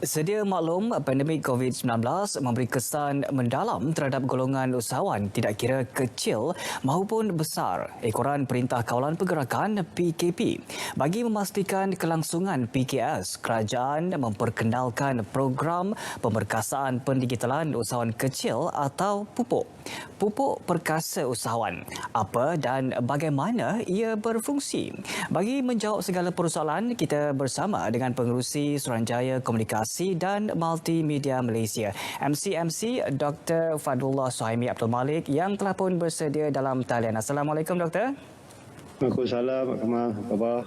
Sedia maklum, pandemik COVID-19 memberi kesan mendalam terhadap golongan usahawan tidak kira kecil maupun besar. Ekoran Perintah Kawalan Pergerakan PKP bagi memastikan kelangsungan PKS, kerajaan memperkenalkan program pemerkasaan pendigitalan usahawan kecil atau pupuk. Pupuk perkasa usahawan, apa dan bagaimana ia berfungsi? Bagi menjawab segala persoalan, kita bersama dengan Pengerusi Suruhanjaya Komunikasi dan Multimedia Malaysia, MCMC Dr. Fadlullah Suhaimi Abdul Malik yang telah pun bersedia dalam talian. Assalamualaikum Doktor. Waalaikumsalam, Pak Kamal. Apa khabar?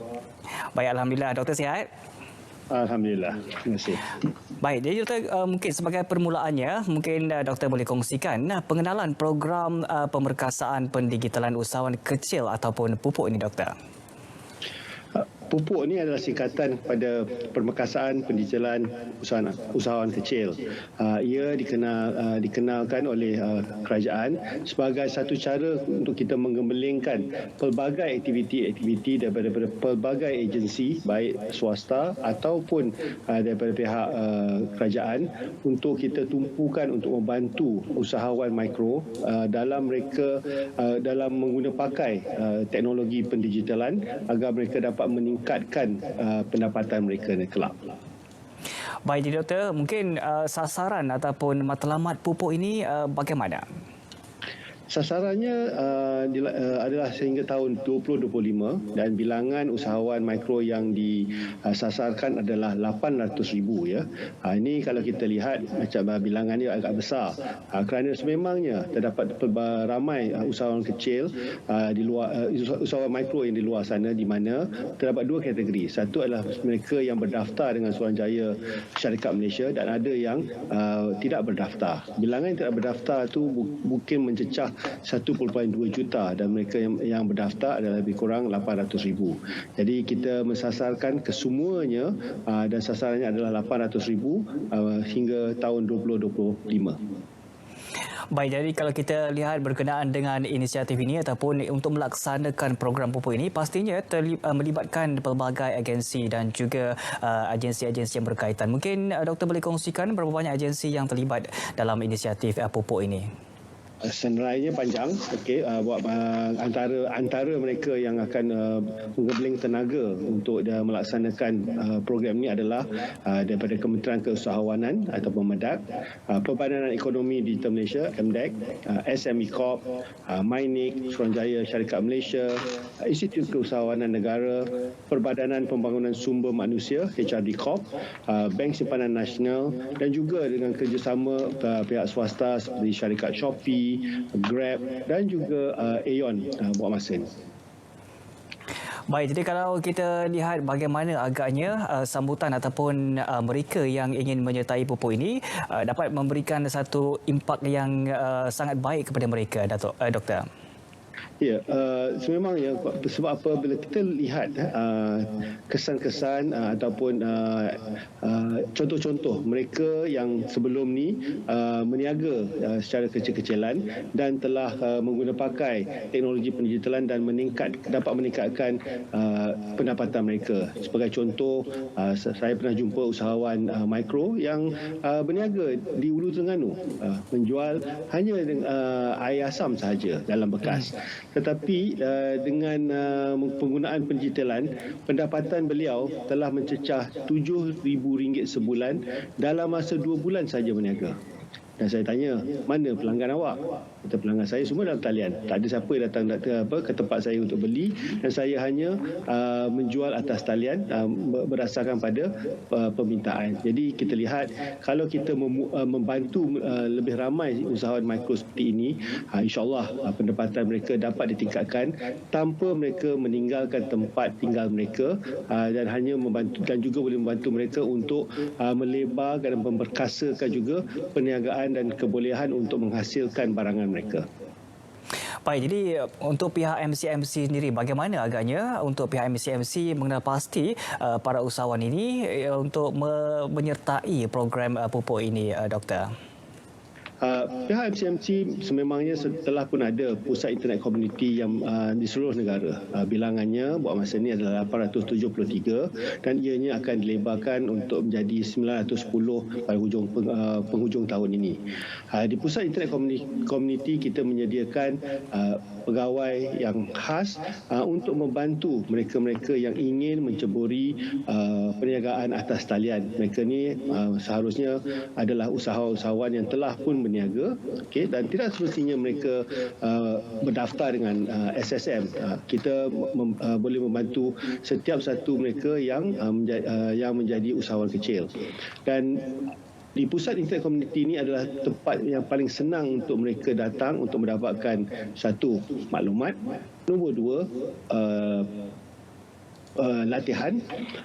Baik, Alhamdulillah. Doktor sihat? Alhamdulillah. Terima kasih. Baik, jadi Doktor, mungkin sebagai permulaannya, mungkin Doktor boleh kongsikan pengenalan program pemerkasaan pendigitalan usahawan kecil ataupun pupuk ini, Doktor. Pupuk ini adalah singkatan pada pemerkasaan pendigitalan usahawan kecil. Ia dikenalkan oleh kerajaan sebagai satu cara untuk kita menggembelengkan pelbagai aktiviti-aktiviti daripada pelbagai agensi, baik swasta ataupun daripada pihak kerajaan, untuk kita tumpukan untuk membantu usahawan mikro dalam dalam menggunakan pakai teknologi pendigitalan agar mereka dapat meningkatkan pendapatan mereka kelak. Baik, jadi Doktor, mungkin sasaran ataupun matlamat pupuk ini bagaimana? Sasarannya adalah sehingga tahun 2025 dan bilangan usahawan mikro yang disasarkan adalah 800,000 ya. Ini kalau kita lihat macam bilangan dia agak besar. Kerana sememangnya terdapat ramai usahawan kecil di luar usahawan mikro yang di luar sana, di mana terdapat dua kategori. Satu adalah mereka yang berdaftar dengan Suruhanjaya Syarikat Malaysia dan ada yang tidak berdaftar. Bilangan yang tidak berdaftar itu mungkin mencecah 1.2 juta dan mereka yang berdaftar adalah lebih kurang 800,000. Jadi kita mensasarkan kesemuanya dan sasarannya adalah 800,000 hingga tahun 2025. Baik, jadi kalau kita lihat berkenaan dengan inisiatif ini ataupun untuk melaksanakan program pupuk ini, pastinya melibatkan pelbagai agensi dan juga agensi-agensi yang berkaitan. Mungkin Doktor boleh kongsikan berapa banyak agensi yang terlibat dalam inisiatif pupuk ini? Senerainya panjang, buat antara mereka yang akan menggabling tenaga untuk melaksanakan program ini adalah daripada Kementerian Keusahawanan atau Medak, Perbadanan Ekonomi Digital Malaysia (MDEC), SME Corp, MyNIC, Suruhanjaya Syarikat Malaysia, Institut Keusahawanan Negara, Perbadanan Pembangunan Sumber Manusia (HRD Corp), Bank Simpanan Nasional dan juga dengan kerjasama pihak swasta seperti syarikat Shopee, Grab dan juga Aeon buat masa ini. Baik, jadi kalau kita lihat bagaimana agaknya sambutan ataupun mereka yang ingin menyertai pupuk ini dapat memberikan satu impak yang sangat baik kepada mereka, Doktor. Ya, sememangnya sebab apa bila kita lihat kesan-kesan ataupun contoh-contoh mereka yang sebelum ni meniaga secara kecil-kecilan dan telah menggunakan pakai teknologi pendigitalan dan dapat meningkatkan pendapatan mereka. Sebagai contoh, saya pernah jumpa usahawan mikro yang berniaga di Ulu Terengganu, menjual hanya air asam sahaja dalam bekas. Tetapi dengan penggunaan pendigitalan, pendapatan beliau telah mencecah RM7,000 sebulan dalam masa 2 bulan saja berniaga. Dan saya tanya, mana pelanggan awak? Kata, pelanggan saya semua dalam talian. Tak ada siapa yang datang ke tempat saya untuk beli dan saya hanya menjual atas talian berdasarkan pada permintaan. Jadi kita lihat kalau kita membantu lebih ramai usahawan mikro seperti ini, insyaAllah pendapatan mereka dapat ditingkatkan tanpa mereka meninggalkan tempat tinggal mereka dan hanya membantu dan juga boleh membantu mereka untuk melebarkan dan memperkasakan juga perniagaan dan kebolehan untuk menghasilkan barangan mereka. Baik, jadi untuk pihak MCMC sendiri, bagaimana agaknya untuk pihak MCMC mengenal pasti para usahawan ini untuk menyertai program pupuk ini, Doktor? Pihak MCMC sememangnya telah pun ada pusat internet komuniti yang di seluruh negara. Bilangannya buat masa ini adalah 873 dan ianya akan dilebarkan untuk menjadi 910 pada penghujung tahun ini. Di pusat internet komuniti kita menyediakan pegawai yang khas untuk membantu mereka-mereka yang ingin menceburi perniagaan atas talian. Mereka ni seharusnya adalah usahawan yang telah pun berniaga, dan tidak semestinya mereka berdaftar dengan SSM. Kita boleh membantu setiap satu mereka yang menjadi usahawan kecil. Dan di pusat internet komuniti ini adalah tempat yang paling senang untuk mereka datang untuk mendapatkan satu, maklumat, nombor dua, latihan,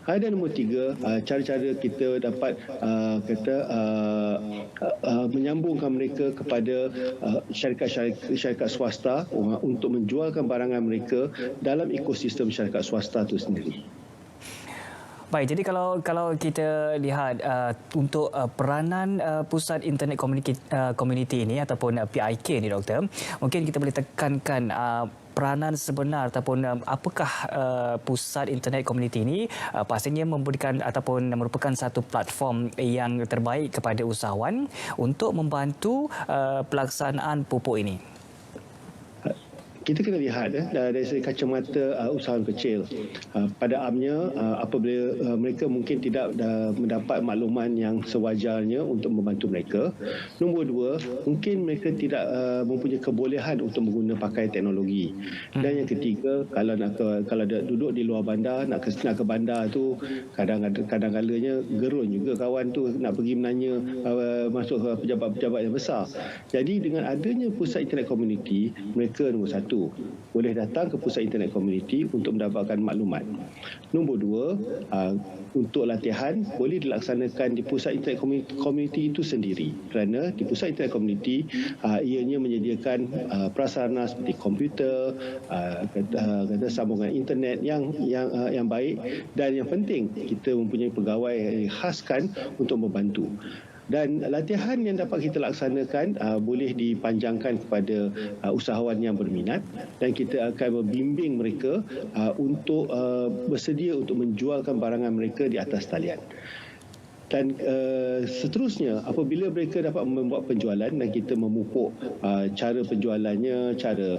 dan nombor tiga, cara-cara kita dapat menyambungkan mereka kepada syarikat swasta untuk menjualkan barangan mereka dalam ekosistem syarikat swasta itu sendiri. Baik, jadi kalau kita lihat untuk peranan pusat internet community ini ataupun PIK ni, Doktor, mungkin kita boleh tekankan peranan sebenar ataupun apakah pusat internet community ini pastinya memberikan ataupun merupakan satu platform yang terbaik kepada usahawan untuk membantu pelaksanaan pupuk ini. Kita kena lihat dari segi kacamata usahawan kecil. Pada amnya, apabila mereka mungkin tidak mendapat makluman yang sewajarnya untuk membantu mereka. Nombor dua, mungkin mereka tidak mempunyai kebolehan untuk menggunakan pakai teknologi. Dan yang ketiga, kalau duduk di luar bandar, nak ke bandar tu, kadang-kadangnya gerun juga kawan tu nak pergi menanya masuk ke pejabat-pejabat yang besar. Jadi dengan adanya pusat internet komuniti, mereka nombor satu, boleh datang ke pusat internet komuniti untuk mendapatkan maklumat. Nombor dua, untuk latihan boleh dilaksanakan di pusat internet komuniti itu sendiri, kerana di pusat internet komuniti ianya menyediakan prasarana seperti komputer, sambungan internet yang baik, dan yang penting kita mempunyai pegawai yang khaskan untuk membantu. Dan latihan yang dapat kita laksanakan boleh dipanjangkan kepada usahawan yang berminat, dan kita akan membimbing mereka untuk bersedia untuk menjualkan barangan mereka di atas talian. Dan seterusnya, apabila mereka dapat membuat penjualan dan kita memupuk cara penjualannya, cara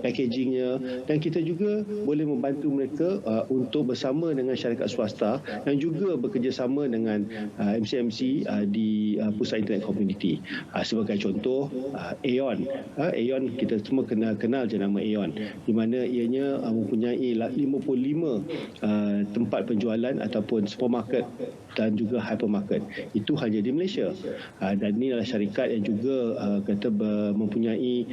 packagingnya, dan kita juga boleh membantu mereka untuk bersama dengan syarikat swasta dan juga bekerjasama dengan MCMC di pusat internet komuniti. Sebagai contoh, Aeon. Aeon kita semua kenal je nama Aeon, di mana ianya mempunyai 55 tempat penjualan ataupun supermarket dan juga hypermarket. Itu hanya di Malaysia. Dan ini adalah syarikat yang juga mempunyai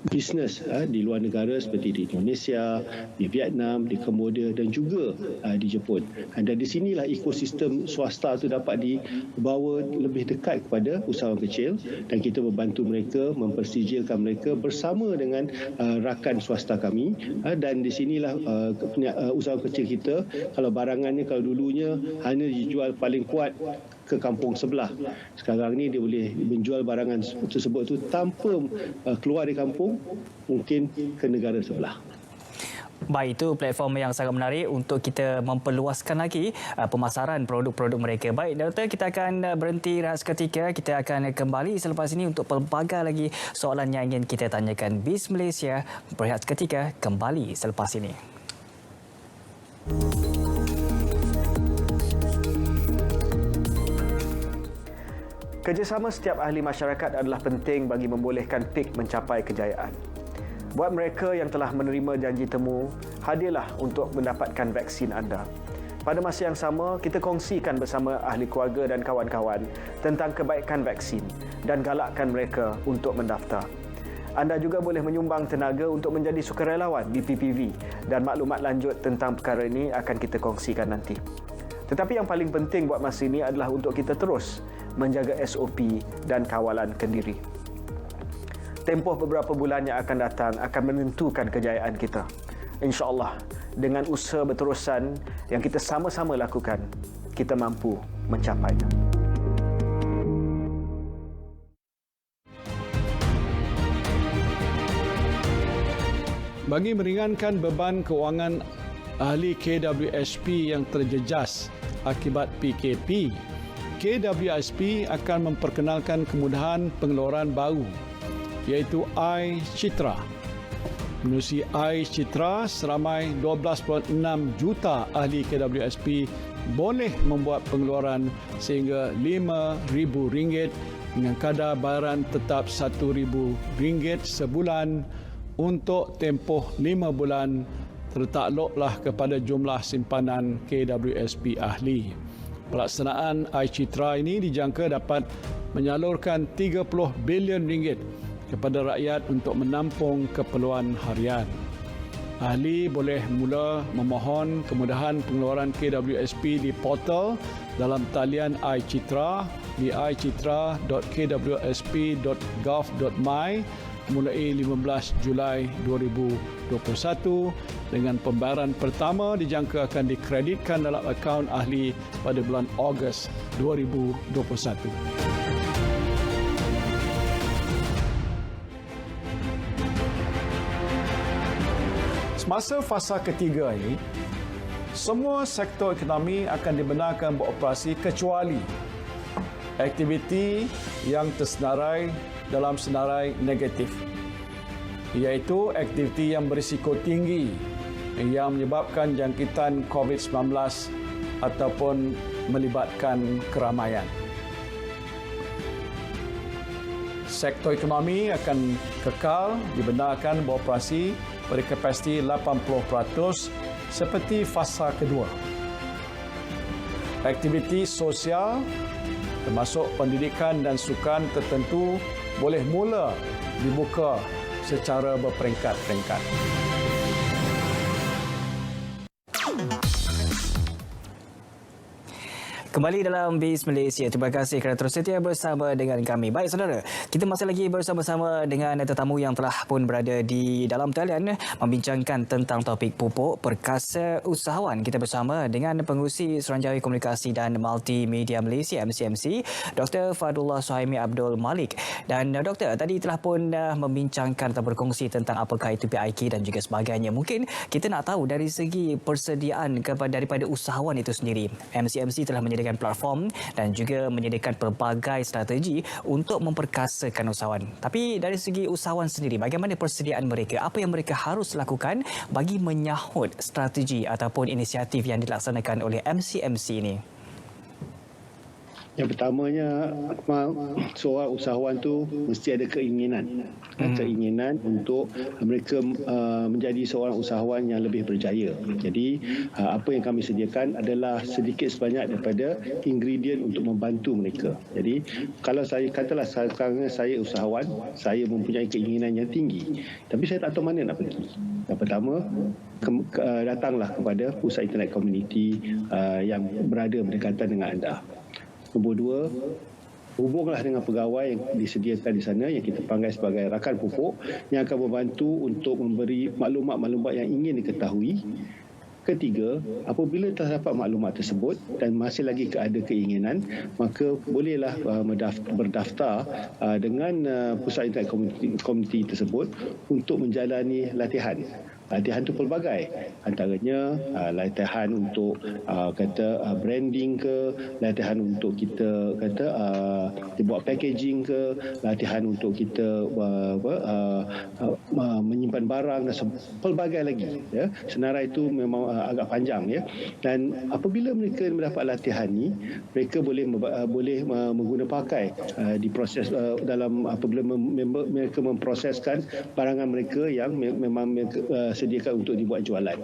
bisnes di luar negara seperti di Indonesia, di Vietnam, di Cambodia dan juga di Jepun. Dan di sinilah ekosistem swasta itu dapat dibawa lebih dekat kepada usahawan kecil, dan kita membantu mereka, mempersijilkan mereka bersama dengan rakan swasta kami. Dan di sinilah usahawan kecil kita, kalau barangannya kalau dulunya hanya dijual paling kuat ke kampung sebelah, sekarang ni dia boleh menjual barangan tersebut tu tanpa keluar dari kampung, mungkin ke negara sebelah. Baik, itu platform yang sangat menarik untuk kita memperluaskan lagi pemasaran produk-produk mereka. Baik, Doktor, kita akan berhenti rehat seketika. Kita akan kembali selepas ini untuk pelbagai lagi soalan yang ingin kita tanyakan. BIS Malaysia berehat seketika, kembali selepas ini. Kerjasama setiap ahli masyarakat adalah penting bagi membolehkan PIK mencapai kejayaan. Buat mereka yang telah menerima janji temu, hadirlah untuk mendapatkan vaksin anda. Pada masa yang sama, kita kongsikan bersama ahli keluarga dan kawan-kawan tentang kebaikan vaksin dan galakkan mereka untuk mendaftar. Anda juga boleh menyumbang tenaga untuk menjadi sukarelawan di PPV, dan maklumat lanjut tentang perkara ini akan kita kongsikan nanti. Tetapi yang paling penting buat masa ini adalah untuk kita terus menjaga SOP dan kawalan kendiri. Tempoh beberapa bulan yang akan datang akan menentukan kejayaan kita. InsyaAllah, dengan usaha berterusan yang kita sama-sama lakukan, kita mampu mencapainya. Bagi meringankan beban kewangan ahli KWSP yang terjejas akibat PKP, KWSP akan memperkenalkan kemudahan pengeluaran baru iaitu iCitra. Menerusi iCitra, seramai 12.6 juta ahli KWSP boleh membuat pengeluaran sehingga RM5,000 dengan kadar bayaran tetap RM1,000 sebulan untuk tempoh 5 bulan, tertakluklah kepada jumlah simpanan KWSP ahli. Pelaksanaan iCitra ini dijangka dapat menyalurkan RM30 bilion kepada rakyat untuk menampung keperluan harian. Ahli boleh mula memohon kemudahan pengeluaran KWSP di portal dalam talian iCitra di icitra.kwsp.gov.my mulai 15 Julai 2021 dengan pembayaran pertama dijangka akan dikreditkan dalam akaun ahli pada bulan Ogos 2021. Semasa fasa ketiga ini, semua sektor ekonomi akan dibenarkan beroperasi kecuali aktiviti yang tersenarai dalam senarai negatif, iaitu aktiviti yang berisiko tinggi yang menyebabkan jangkitan COVID-19 ataupun melibatkan keramaian. Sektor ekonomi akan kekal dibenarkan beroperasi pada kapasiti 80% seperti fasa kedua. Aktiviti sosial termasuk pendidikan dan sukan tertentu boleh mula dibuka secara berperingkat-peringkat. Kembali dalam Biz Malaysia. Terima kasih kerana terus setia bersama dengan kami. Baik saudara, kita masih lagi bersama-sama dengan tetamu yang telah pun berada di dalam talian membincangkan tentang topik pupuk perkasa usahawan. Kita bersama dengan Pengerusi Suruhanjaya Komunikasi dan Multimedia Malaysia MCMC, Dr. Fadullah Suhaimi Abdul Malik. Dan Doktor tadi telah pun membincangkan atau berkongsi tentang apakah itu PIK dan juga sebagainya. Mungkin kita nak tahu dari segi persediaan daripada usahawan itu sendiri. MCMC telah menyediakan platform dan juga menyediakan pelbagai strategi untuk memperkasakan usahawan. Tapi dari segi usahawan sendiri, bagaimana persediaan mereka? Apa yang mereka harus lakukan bagi menyahut strategi ataupun inisiatif yang dilaksanakan oleh MCMC ini? Yang pertamanya, seorang usahawan tu mesti ada keinginan. Keinginan untuk mereka menjadi seorang usahawan yang lebih berjaya. Jadi, apa yang kami sediakan adalah sedikit sebanyak daripada ingredient untuk membantu mereka. Jadi, kalau saya katalah sekarang saya usahawan, saya mempunyai keinginan yang tinggi. Tapi saya tak tahu mana nak pergi. Yang pertama, datanglah kepada pusat internet community yang berada berdekatan dengan anda. Nombor dua, hubunglah dengan pegawai yang disediakan di sana yang kita panggil sebagai rakan pupuk yang akan membantu untuk memberi maklumat-maklumat yang ingin diketahui. Ketiga, apabila telah dapat maklumat tersebut dan masih lagi ada keinginan, maka bolehlah berdaftar dengan pusat internet community tersebut untuk menjalani latihan. Latihan itu pelbagai, antaranya latihan untuk branding ke, latihan untuk kita buat packaging ke, latihan untuk kita menyimpan barang dan pelbagai lagi. Ya. Senarai itu memang agak panjang, ya. Dan apabila mereka mendapat latihan ni, mereka boleh mengguna pakai di proses dalam apabila mereka memproseskan barangan mereka yang memang sediakan untuk dibuat jualan.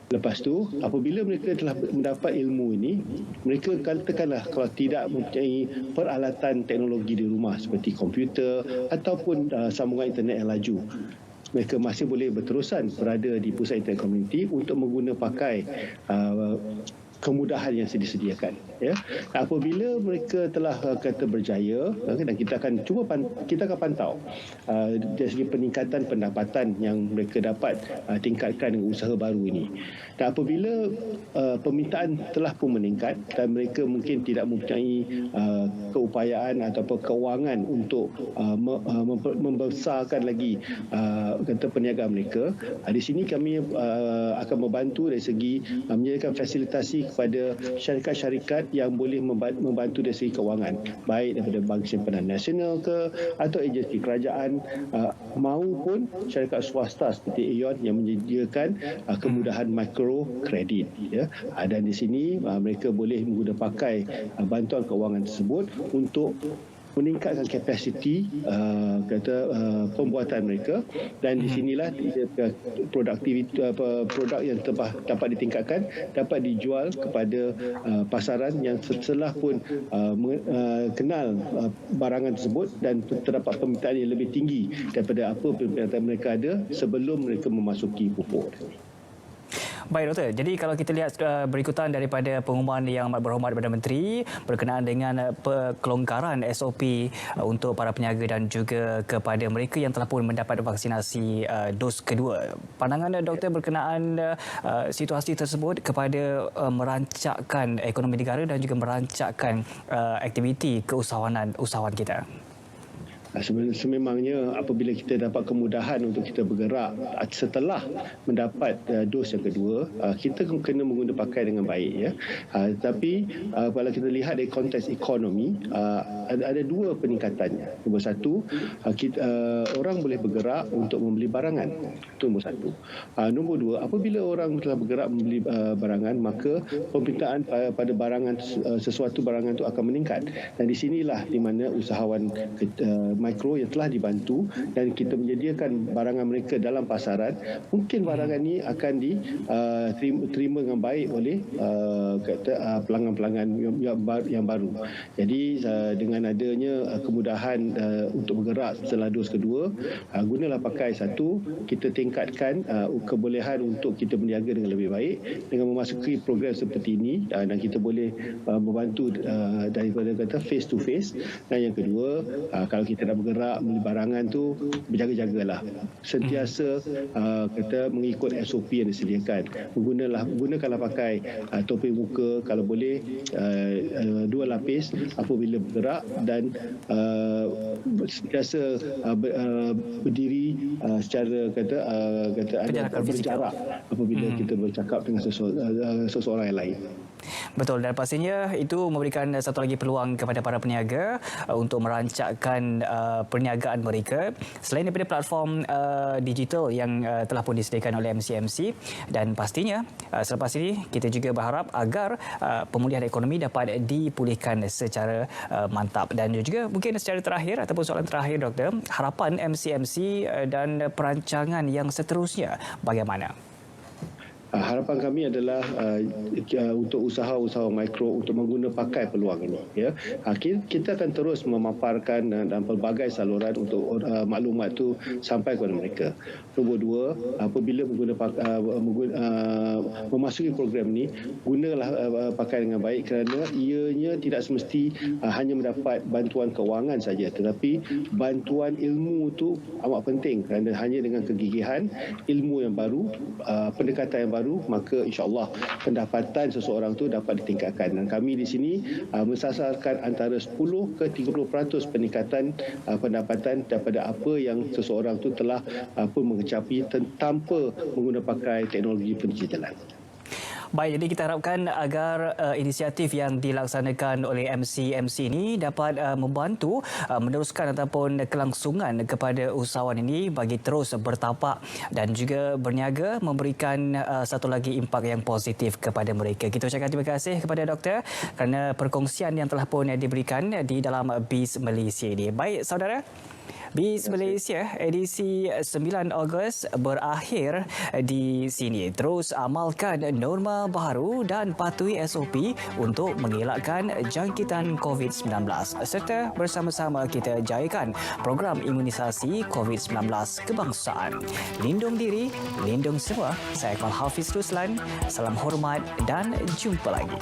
Lepas tu, apabila mereka telah mendapat ilmu ini, mereka katakanlah kalau tidak mempunyai peralatan teknologi di rumah seperti komputer ataupun sambungan internet yang laju, mereka masih boleh berterusan berada di pusat internet community untuk mengguna pakai kemudahan yang disediakan, ya. Apabila mereka telah kata berjaya, dan kita akan pantau dari segi peningkatan pendapatan yang mereka dapat tingkatkan dengan usaha baru ini. Dan apabila permintaan telah pun meningkat dan mereka mungkin tidak mempunyai keupayaan ataupun kewangan untuk membesarkan lagi kata perniagaan mereka, di sini kami akan membantu dari segi menyediakan fasilitasi kepada syarikat-syarikat yang boleh membantu dari segi kewangan, baik daripada Bank Simpanan Nasional ke atau agensi kerajaan maupun syarikat swasta seperti Aeon yang menyediakan kemudahan mikro kredit, ya. Dan di sini mereka boleh menggunakan pakai bantuan kewangan tersebut untuk meningkatkan kapasiti pembuatan mereka, dan di sinilah produk yang dapat ditingkatkan, dapat dijual kepada pasaran yang setelah pun kenal barangan tersebut dan terdapat permintaan yang lebih tinggi daripada apa permintaan mereka ada sebelum mereka memasuki pupuk. Baik Doktor, jadi kalau kita lihat berikutan daripada pengumuman yang berhormat Perdana Menteri berkenaan dengan kelonggaran SOP untuk para peniaga dan juga kepada mereka yang telah pun mendapat vaksinasi dos kedua. Pandangan Doktor berkenaan situasi tersebut kepada merancakkan ekonomi negara dan juga merancakkan aktiviti keusahawanan usahawan kita. Sememangnya apabila kita dapat kemudahan untuk kita bergerak setelah mendapat dos yang kedua, kita kena mengguna pakai dengan baik, ya. Tapi kalau kita lihat dari konteks ekonomi, ada dua peningkatannya. Nombor satu, orang boleh bergerak untuk membeli barangan. Itu nombor satu. Nombor dua, apabila orang telah bergerak membeli barangan, maka permintaan pada barangan, sesuatu barangan itu akan meningkat. Dan di sinilah di mana usahawan mikro yang telah dibantu dan kita menyediakan barangan mereka dalam pasaran, mungkin barangan ini akan diterima dengan baik oleh pelanggan-pelanggan yang baru. Jadi dengan adanya kemudahan untuk bergerak setelah dos kedua, gunalah pakai satu, kita tingkatkan kebolehan untuk kita berniaga dengan lebih baik dengan memasuki program seperti ini, dan kita boleh membantu daripada kata face to face. Dan yang kedua, kalau kita nak bergerak beli barangan tu, berjaga-jagalah, sentiasa kita mengikut SOP yang disediakan. Gunakanlah pakai topi muka kalau boleh 2 lapis apabila bergerak, dan sentiasa berdiri secara berjarak apabila kita bercakap dengan seseorang yang lain. Betul, dan pastinya itu memberikan satu lagi peluang kepada para peniaga untuk merancakkan perniagaan mereka selain daripada platform digital yang telah pun disediakan oleh MCMC. Dan pastinya selepas ini kita juga berharap agar pemulihan ekonomi dapat dipulihkan secara mantap. Dan juga mungkin secara terakhir ataupun soalan terakhir Doktor, harapan MCMC dan perancangan yang seterusnya bagaimana? Harapan kami adalah untuk usaha-usaha mikro untuk mengguna pakai peluang ini, ya. Kita akan terus memaparkan dan pelbagai saluran untuk maklumat itu sampai kepada mereka. Nombor dua, apabila memasuki program ini, gunalah pakai dengan baik, kerana ianya tidak semesti hanya mendapat bantuan kewangan saja, tetapi bantuan ilmu itu amat penting, kerana hanya dengan kegigihan, ilmu yang baru, pendekatan yang baru, maka insya-Allah pendapatan seseorang itu dapat ditingkatkan. Dan kami di sini mensasarkan antara 10 ke 30% peningkatan pendapatan daripada apa yang seseorang itu telah pun mengecapi tanpa menggunakan pakai teknologi pendigitalan. Baik, jadi kita harapkan agar inisiatif yang dilaksanakan oleh MCMC ini dapat membantu meneruskan ataupun kelangsungan kepada usahawan ini bagi terus bertapak dan juga berniaga, memberikan satu lagi impak yang positif kepada mereka. Kita ucapkan terima kasih kepada Doktor kerana perkongsian yang telah pun diberikan di dalam BIS Malaysia ini. Baik, saudara. BIS Malaysia edisi 9 Ogos berakhir di sini. Terus amalkan norma baru dan patuhi SOP untuk mengelakkan jangkitan COVID-19 serta bersama-sama kita jayakan program imunisasi COVID-19 kebangsaan. Lindung diri, lindung semua. Saya Hafiz Ruslan. Salam hormat dan jumpa lagi.